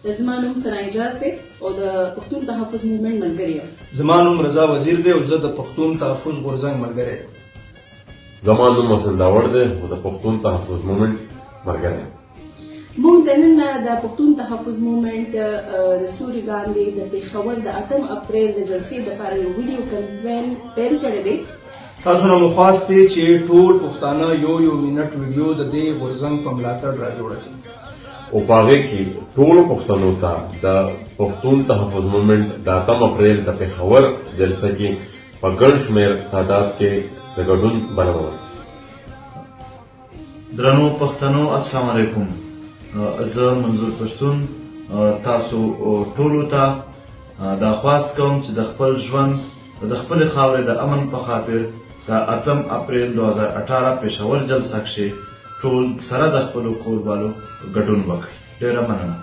زما نوم ثنا اعجاز دی او د پښتون تحفظ موومنټ ملګری یم. زما نوم رضا وزیر دی او زه د پښتون تحفظ غورځنګ ملګری یم. زما نوم حسن داوړ دی او د پښتون تحفظ موومنټ ملګری یم. موږ د نن د پښتون تحفظ موومنټ د سوري لاندې د پېښور د 8 اپریل د جلسې لپاره یو ویډیو کمپین پیل کړی دی. تاسو نه مو خواست دی چې ټول پښتانه یو منټ ویډیو د دې غورځنګ په ملاتړ راجوړه کړي او په هغې کې ټولو پښتنو ته د پښتون تحفظ موومنټ د 8 اپریل د پېښور جلسه کې په ګڼ شمېر تعداد کې د ګډون بلنه ورکړه. درنو پښتنو السلام علیکم. زه منظور پښتون تاسو ټولو ته دا خواست کوم چې د خپل ژوند د خپلې خاورې د امن په خاطر د 8 اپریل 2018 پېښور جلسه کښې ټول سره د خپلو کوربالو ګډون وکړي. ډېره مننه.